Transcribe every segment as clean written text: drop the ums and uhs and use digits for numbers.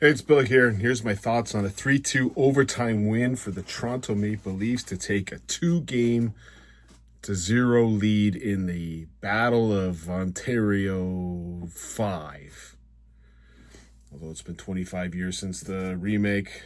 Hey, it's Bill here, and here's my thoughts on a 3-2 overtime win for the Toronto Maple Leafs to take a 2-0 lead in the Battle of Ontario 5. Although it's been 25 years since the remake.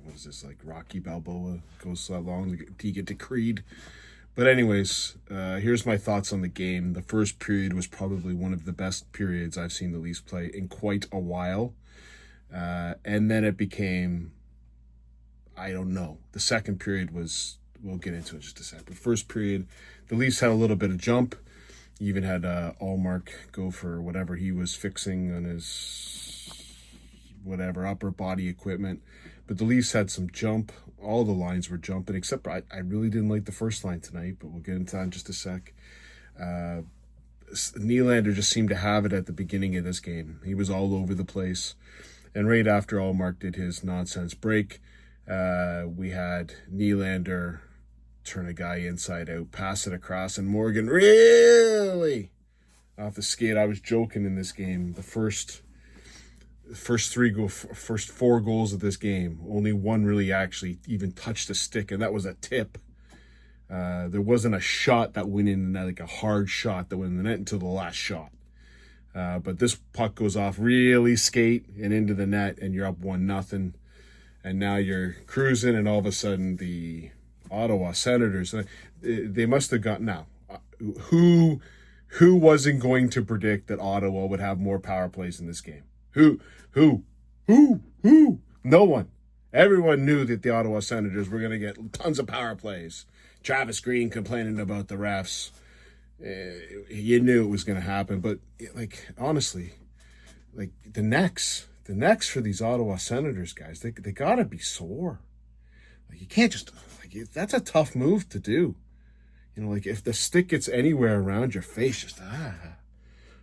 What is this, like Rocky Balboa? Goes so long to get decreed. But anyways, here's my thoughts on the game. The first period was probably one of the best periods I've seen the Leafs play in quite a while. And then it became, I don't know. The second period was, we'll get into it in just a sec. But first period, the Leafs had a little bit of jump. Even had Allmark go for whatever he was fixing on his whatever upper body equipment. But the Leafs had some jump. All the lines were jumping, except I really didn't like the first line tonight, but we'll get into that in just a sec. Nylander just seemed to have it at the beginning of this game. He was all over the place. And right after Allmark did his nonsense break, we had Nylander turn a guy inside out, pass it across, and Morgan really off the skate. I was joking in this game. The first four goals of this game, only one really actually even touched the stick, and that was a tip. There wasn't a shot that went in, like a hard shot that went in the net until the last shot. But this puck goes off really skate and into the net, and you're up 1-0, and now you're cruising, and all of a sudden the Ottawa Senators, they must have got now. Who wasn't going to predict that Ottawa would have more power plays in this game? Who? No one. Everyone knew that the Ottawa Senators were going to get tons of power plays. Travis Green complaining about the refs. You knew it was going to happen, but like honestly, like the necks for these Ottawa Senators guys, they gotta be sore. Like you can't just that's a tough move to do. You know, like if the stick gets anywhere around your face, just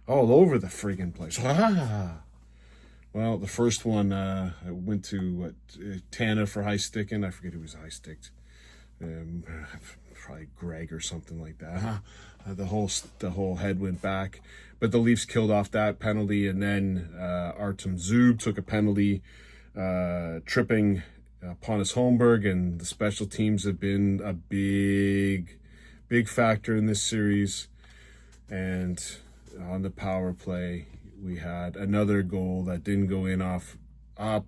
all over the friggin' place. Well, the first one I went to Tana for high sticking. I forget who was high sticked. Probably Greg or something like that. The whole head went back, but the Leafs killed off that penalty, and then Artem Zub took a penalty, tripping Pontus Holmberg, and the special teams have been a big factor in this series. And on the power play, we had another goal that didn't go in off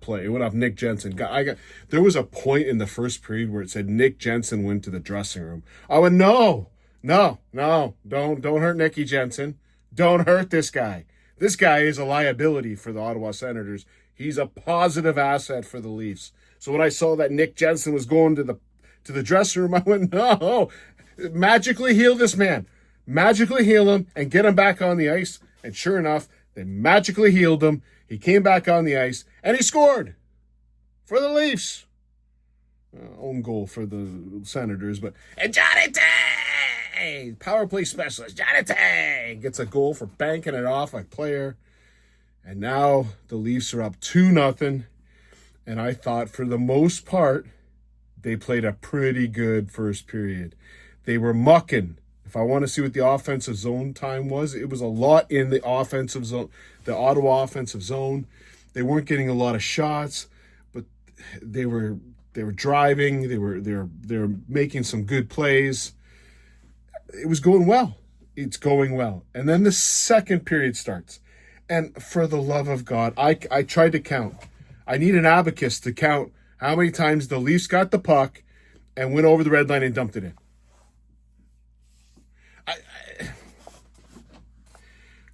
play. It went off Nick Jensen. There was a point in the first period where it said Nick Jensen went to the dressing room. I went, no, don't hurt Nicky Jensen. Don't hurt this guy. This guy is a liability for the Ottawa Senators. He's a positive asset for the Leafs. So when I saw that Nick Jensen was going to the dressing room, I went, no, magically heal this man. Magically heal him and get him back on the ice. And sure enough, they magically healed him. He came back on the ice, and he scored for the Leafs. Own goal for the Senators, but and Johnny Tay, power play specialist, Johnny Tay gets a goal for banking it off a player. And now the Leafs are up 2-0, and I thought for the most part, they played a pretty good first period. They were mucking. If I want to see what the offensive zone time was, it was a lot in the offensive zone, the Ottawa offensive zone. They weren't getting a lot of shots, but they were driving. They were making some good plays. It was going well. It's going well. And then the second period starts. And for the love of God, I tried to count. I need an abacus to count how many times the Leafs got the puck and went over the red line and dumped it in.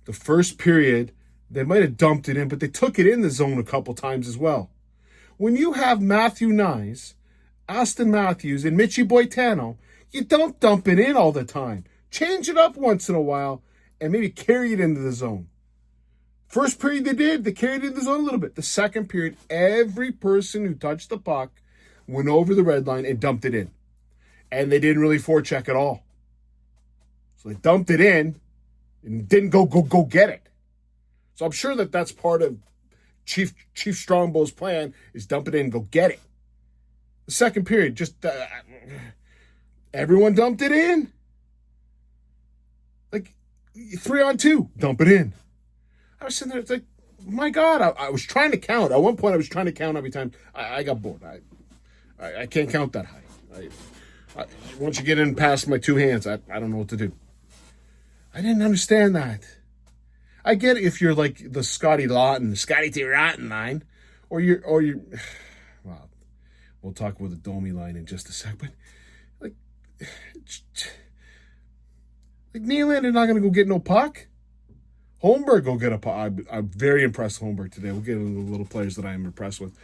The first period, they might have dumped it in, but they took it in the zone a couple times as well. When you have Matthew Nyes, Austin Matthews, and Mitchie Boitano, you don't dump it in all the time. Change it up once in a while and maybe carry it into the zone. First period they did, they carried it into the zone a little bit. The second period, every person who touched the puck went over the red line and dumped it in. And they didn't really forecheck at all. So they dumped it in and didn't go get it. So I'm sure that's part of Chief Strongbow's plan is dump it in and go get it. The second period, just everyone dumped it in. Like 3-on-2, dump it in. I was sitting there, it's like, my God, I was trying to count. At one point, I was trying to count every time. I got bored. I can't count that high. Once you get in past my two hands, I don't know what to do. I didn't understand that. I get it if you're like the Scotty T. Rotten line, or you're, well, we'll talk about the Domi line in just a sec, but like Nylander not going to go get no puck. Holmberg go get a puck. I'm very impressed with Holmberg today. We'll get into the little players that I am impressed with.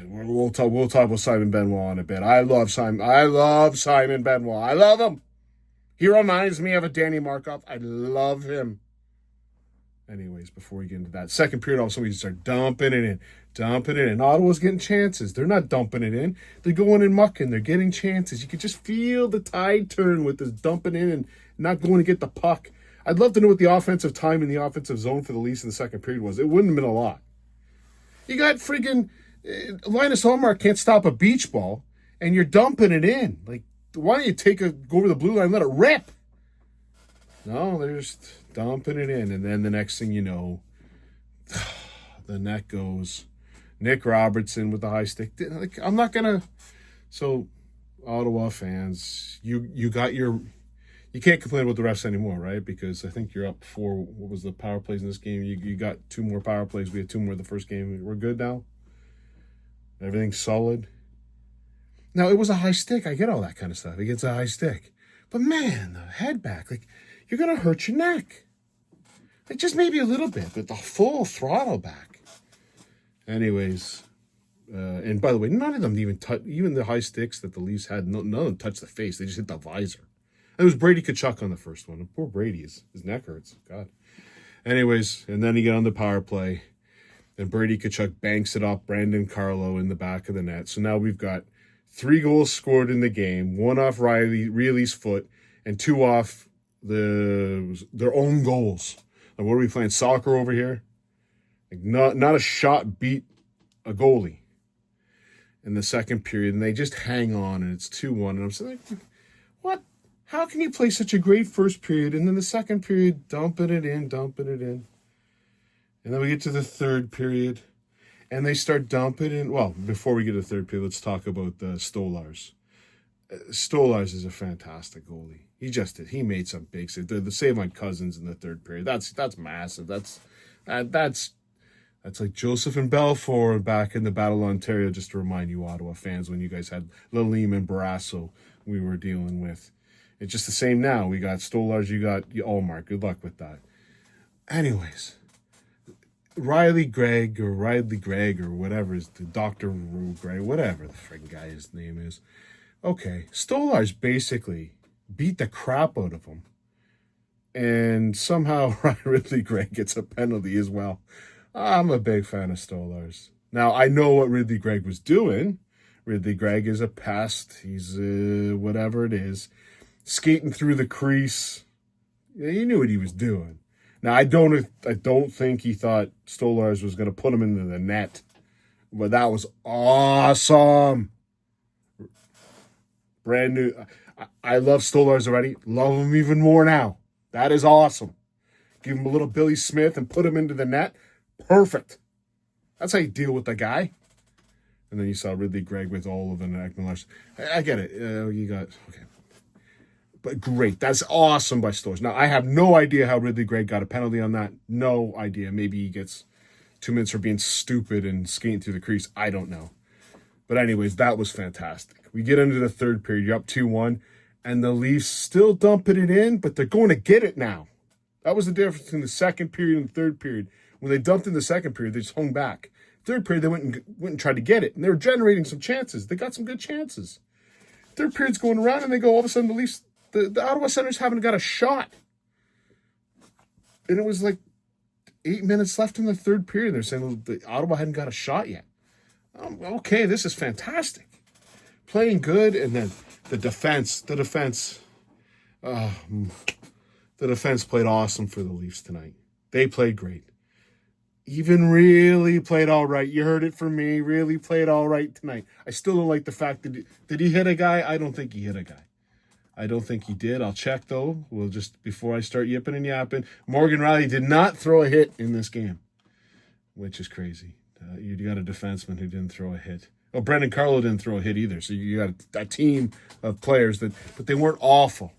We'll talk about Simon Benoit in a bit. I love Simon Benoit. I love him. He reminds me of a Danny Markov. I love him. Anyways, before we get into that, second period, all of a sudden we start dumping it in. Ottawa's getting chances. They're not dumping it in. They're going and mucking. They're getting chances. You could just feel the tide turn with this dumping in and not going to get the puck. I'd love to know what the offensive time in the offensive zone for the Leafs in the second period was. It wouldn't have been a lot. You got friggin' Linus Ullmark can't stop a beach ball, and you're dumping it in. Like, why don't you go over the blue line and let it rip? No, they're just dumping it in. And then the next thing you know, the net goes. Nick Robertson with the high stick. Like, I'm not going to... So, Ottawa fans, you can't complain about the refs anymore, right? Because I think you're up 4. What was the power plays in this game? You got 2 more power plays. We had 2 more the first game. We're good now? Everything's solid? Now, it was a high stick. I get all that kind of stuff. It gets a high stick. But, man, the head back, like, you're going to hurt your neck. Like, just maybe a little bit, but the full throttle back. Anyways, and by the way, none of them even touch, even the high sticks that the Leafs had, none of them touched the face. They just hit the visor. And it was Brady Tkachuk on the first one. Poor Brady, his neck hurts. God. Anyways, and then you get on the power play, and Brady Tkachuk banks it off Brandon Carlo in the back of the net. So now we've got 3 goals scored in the game, 1 off Riley's foot, and 2 off their own goals. Like, what are we playing, soccer over here? Like, not a shot beat a goalie in the second period, and they just hang on, and it's 2-1. And I'm saying, like, what? How can you play such a great first period, and then the second period, dumping it in? And then we get to the third period, and they start dumping in. Well, before we get to the third period, let's talk about Stolarz. Stolarz is a fantastic goalie. He made some big saves. The save on Cousins in the third period. That's massive. That's like Joseph and Belfour back in the Battle of Ontario, just to remind you Ottawa fans, when you guys had Lalime and Barrasso we were dealing with. It's just the same now. We got Stolarz, you got Allmark. Good luck with that. Anyways, Riley Gregg or whatever is the Dr. Gregg, whatever the friggin' guy's name is. Okay, Stolarz basically beat the crap out of him. And somehow Ridley Gregg gets a penalty as well. I'm a big fan of Stolarz. Now, I know what Ridley Gregg was doing. Ridley Gregg is a pest. He's whatever it is. Skating through the crease. Yeah, he knew what he was doing. Now, I don't think he thought Stolarz was going to put him into the net. But that was awesome. Brand new. I love Stolarz already. Love him even more now. That is awesome. Give him a little Billy Smith and put him into the net. Perfect. That's how you deal with the guy. And then you saw Ridley Gregg with Oliver and Ekman. I get it. Okay. But great. That's awesome by Stolarz. Now, I have no idea how Ridley Gregg got a penalty on that. No idea. Maybe he gets 2 minutes for being stupid and skating through the crease. I don't know. But anyways, that was fantastic. We get into the third period. You're up 2-1. And the Leafs still dumping it in, but they're going to get it now. That was the difference between the second period and the third period. When they dumped in the second period, they just hung back. Third period, they went and tried to get it. And they were generating some chances. They got some good chances. Third period's going around, and they go, all of a sudden, the Leafs, the Ottawa Senators haven't got a shot. And it was like 8 minutes left in the third period. They're saying the Ottawa hadn't got a shot yet. Okay, this is fantastic. Playing good, and then the defense played awesome for the Leafs tonight. They played great. Even really played all right. You heard it from me. Really played all right tonight. I still don't like the fact that did he hit a guy? I don't think he hit a guy. I don't think he did. I'll check, though. We'll just, before I start yipping and yapping, Morgan Riley did not throw a hit in this game, which is crazy. You got a defenseman who didn't throw a hit. Oh, Brendan Carlo didn't throw a hit either. So you got a team of players but they weren't awful.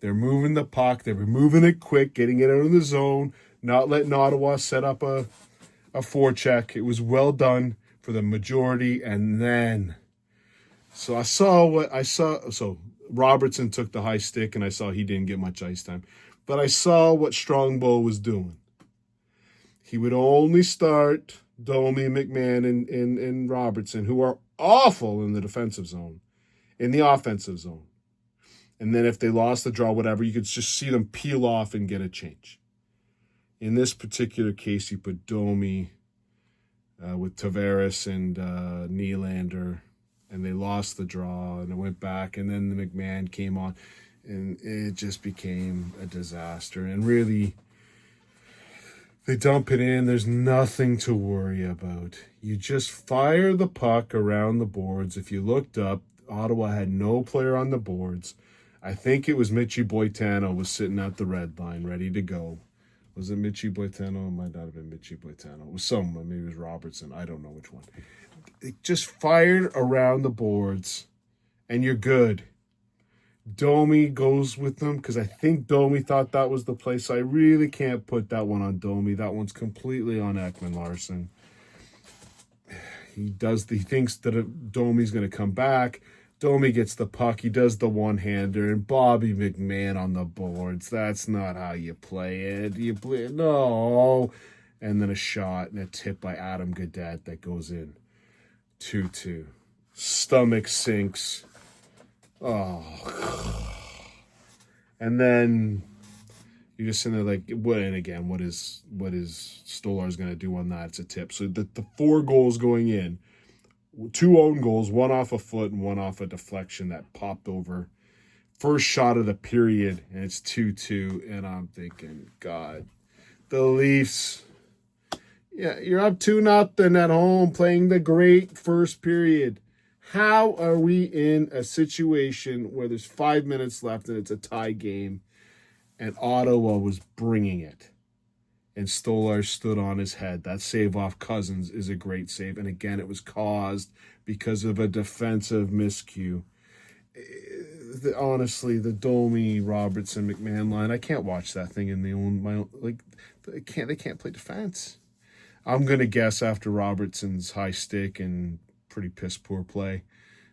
They're moving the puck. They were moving it quick, getting it out of the zone, not letting Ottawa set up a forecheck. It was well done for the majority. And then, so I saw what I saw. So Robertson took the high stick, and I saw he didn't get much ice time. But I saw what Strongbow was doing. He would only start Domi, McMahon, and Robertson, who are awful in the defensive zone, in the offensive zone. And then if they lost the draw, whatever, you could just see them peel off and get a change. In this particular case, you put Domi with Tavares and Nylander, and they lost the draw, and it went back, and then the McMahon came on, and it just became a disaster. And really, they dump it in. There's nothing to worry about. You just fire the puck around the boards. If you looked up, Ottawa had no player on the boards. I think it was Mitchie Boitano was sitting at the red line ready to go. Was it Mitchie Boitano? It might not have been Mitchie Boitano. It was someone. Maybe it was Robertson. I don't know which one. It just fired around the boards, and you're good. Domi goes with them because I think Domi thought that was the play, so I really can't put that one on Domi. That one's completely on Ekman Larsson. He thinks that Domi's going to come back. Domi gets the puck. He does the one-hander, and Bobby McMahon on the boards. That's not how you play it. No. And then a shot and a tip by Adam Gaudette that goes in. 2-2. Stomach sinks. Oh. And then you're just sitting there like, what? And again, what is Stolarz going to do on that? It's a tip. So the 4 goals going in, 2 own goals, 1 off a foot and 1 off a deflection that popped over. First shot of the period, and it's 2-2. And I'm thinking, God, the Leafs. Yeah, you're up 2-0 at home, playing the great first period. How are we in a situation where there's 5 minutes left and it's a tie game, and Ottawa was bringing it, and Stolarz stood on his head? That save off Cousins is a great save, and again, it was caused because of a defensive miscue. Honestly, the Domi, Robertson, McMahon line, I can't watch that thing in they can't play defense. I'm going to guess after Robertson's high stick and pretty piss poor play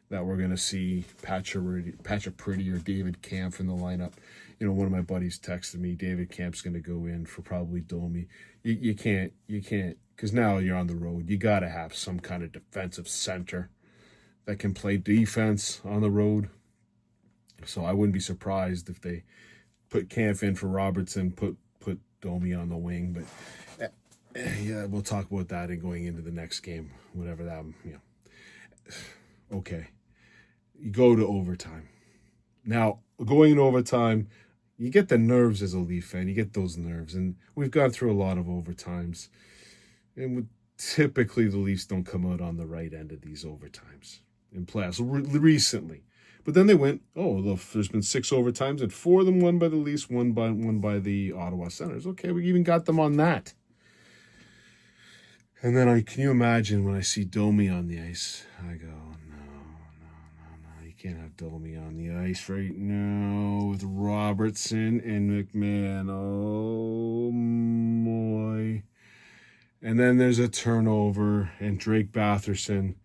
that we're going to see Patrick Pretty or David Kampf in the lineup. You know, one of my buddies texted me, David Kamp's going to go in for probably Domi. You can't, because now you're on the road. You got to have some kind of defensive center that can play defense on the road. So I wouldn't be surprised if they put Kampf in for Robertson, put Domi on the wing, but yeah, we'll talk about that in going into the next game, whatever that, Okay. You go to overtime. Now, going in overtime, you get the nerves as a Leaf fan. You get those nerves. And we've gone through a lot of overtimes. And typically, the Leafs don't come out on the right end of these overtimes in playoffs recently. But then they went, there's been 6 overtimes, and 4 of them won by the Leafs, one by the Ottawa Senators. Okay, we even got them on that. And then can you imagine when I see Domi on the ice? I go, no. You can't have Domi on the ice right now with Robertson and McMahon. Oh, boy. And then there's a turnover, and Drake Batherson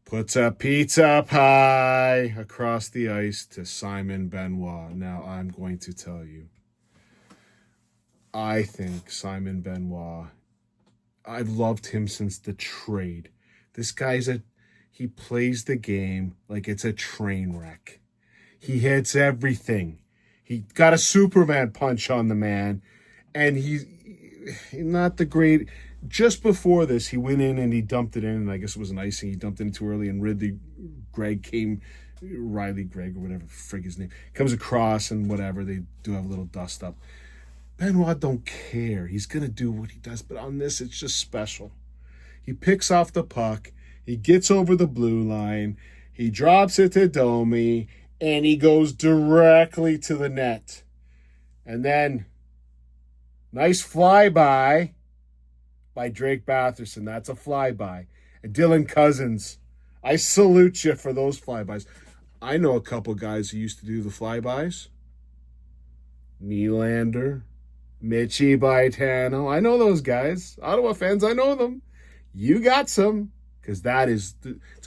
puts a pizza pie across the ice to Simon Benoit. Now, I'm going to tell you, I think Simon Benoit, I've loved him since the trade. This guy's he plays the game like it's a train wreck. He hits everything. He got a Superman punch on the man, and he's not the great. Just before this, he went in and he dumped it in, and I guess it was an icing. He dumped it in too early, and Riley Gregg, or whatever frig his name, comes across, and whatever, they do have a little dust up. Benoit don't care. He's going to do what he does, but on this, it's just special. He picks off the puck. He gets over the blue line. He drops it to Domi, And he goes directly to the net. And then, nice flyby by Drake Batherson. That's a flyby. And Dylan Cousins, I salute you for those flybys. I know a couple guys who used to do the flybys. Nylander, Mitchie Baitano. I know those guys. Ottawa fans, I know them. You got some. Because that is... It's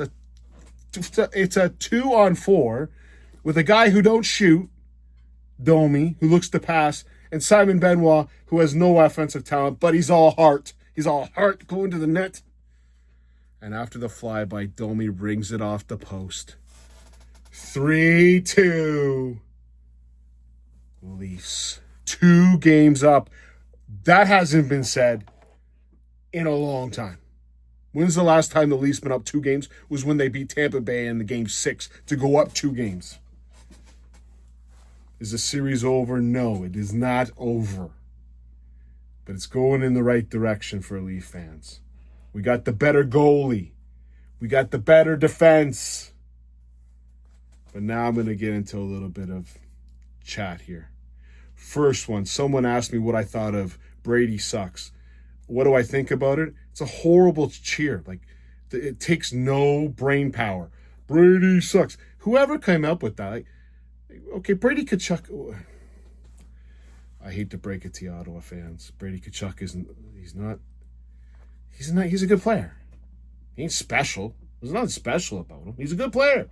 a 2-on-4 with a guy who don't shoot, Domi, who looks to pass, and Simon Benoit, who has no offensive talent, but he's all heart. He's all heart going to the net. And after the flyby, Domi rings it off the post. 3-2. Leafs. 2 games up. That hasn't been said in a long time. When's the last time the Leafs been up 2 games? Was when they beat Tampa Bay in the game 6 to go up 2 games. Is the series over? No, it is not over. But it's going in the right direction for Leaf fans. We got the better goalie. We got the better defense. But now I'm going to get into a little bit of chat here. First one, someone asked me what I thought of Brady sucks. What do I think about it? It's a horrible cheer. Like, it takes no brain power. Brady sucks. Whoever came up with that, like, okay, Brady Tkachuk. I hate to break it to you, Ottawa fans. Brady Tkachuk he's a good player. He ain't special. There's nothing special about him. He's a good player.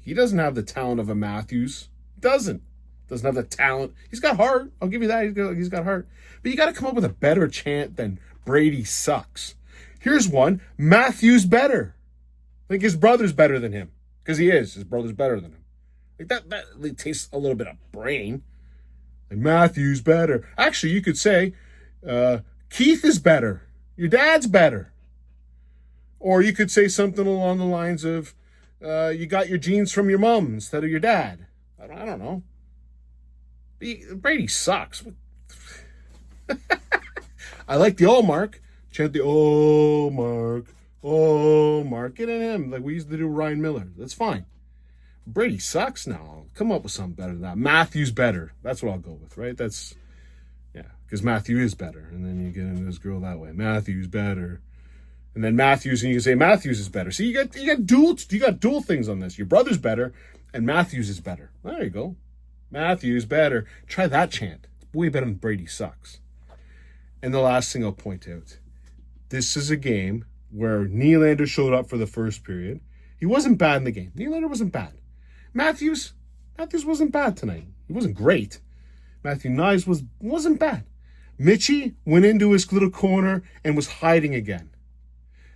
He doesn't have the talent of a Matthews. Doesn't have the talent. He's got heart. I'll give you that. He's got heart. But you got to come up with a better chant than Brady sucks. Here's one. Matthews better. I think his brother's better than him. Because he is. His brother's better than him. Like that takes a little bit of brain. Like Matthews better. Actually, you could say Keith is better. Your dad's better. Or you could say something along the lines of you got your genes from your mom instead of your dad. I don't know. Brady sucks. I like the Mark. Chant the Mark. Mark. Get in him. Like we used to do Ryan Miller. That's fine. Brady sucks now. Come up with something better than that. Matthews better. That's what I'll go with, right? Because Matthew is better. And then you get into this girl that way. Matthews better. And then Matthews, and you can say Matthews is better. See, you got dual things on this. Your brother's better, and Matthews is better. There you go. Matthews better. Try that chant. It's way better than Brady sucks. And the last thing I'll point out. This is a game where Nylander showed up for the first period. He wasn't bad in the game. Nylander wasn't bad. Matthews wasn't bad tonight. He wasn't great. Matthew Knies wasn't bad. Mitchie went into his little corner and was hiding again.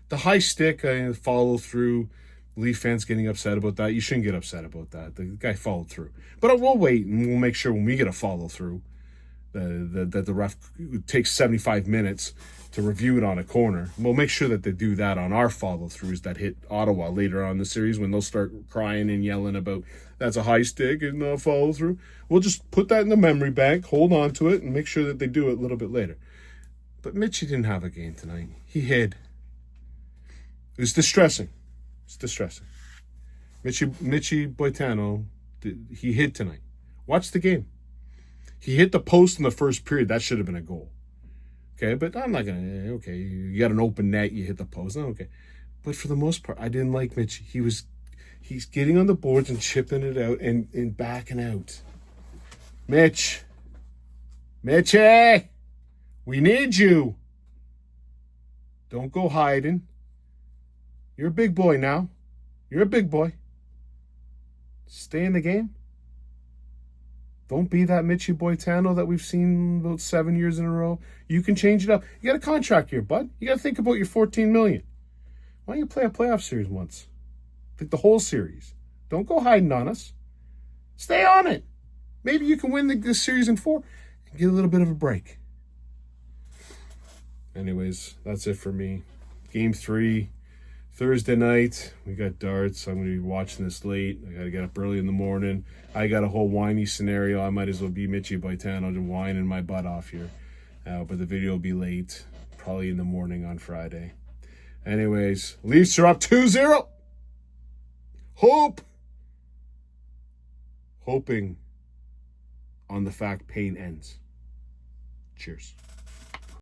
The high stick, follow through. Leaf fans getting upset about that. You shouldn't get upset about that. The guy followed through. But we'll wait and we'll make sure when we get a follow through that the ref takes 75 minutes to review it on a corner. We'll make sure that they do that on our follow-throughs that hit Ottawa later on in the series when they'll start crying and yelling about that's a high stick and a follow-through. We'll just put that in the memory bank, hold on to it, and make sure that they do it a little bit later. But Mitchie didn't have a game tonight. He hid. It was distressing. It's distressing. Mitchie Baitano, he hid tonight. Watch the game. He hit the post in the first period. That should have been a goal. Okay, but I'm not going to, okay, you got an open net, you hit the post. Oh, okay. But for the most part, I didn't like Mitch. He's getting on the boards and chipping it out and backing out. Mitchie, we need you. Don't go hiding. You're a big boy now. You're a big boy. Stay in the game. Don't be that Mitchie Baitano that we've seen about 7 years in a row. You can change it up. You got a contract here, bud. You got to think about your $14 million. Why don't you play a playoff series once? Like the whole series. Don't go hiding on us. Stay on it. Maybe you can win this series in 4 and get a little bit of a break. Anyways, that's it for me. Game 3. Thursday night, we got darts. I'm going to be watching this late. I got to get up early in the morning. I got a whole whiny scenario. I might as well be Mitchie Baitano just whining my butt off here. But the video will be late, probably in the morning on Friday. Anyways, Leafs are up 2-0. Hope hoping on the fact pain ends. Cheers.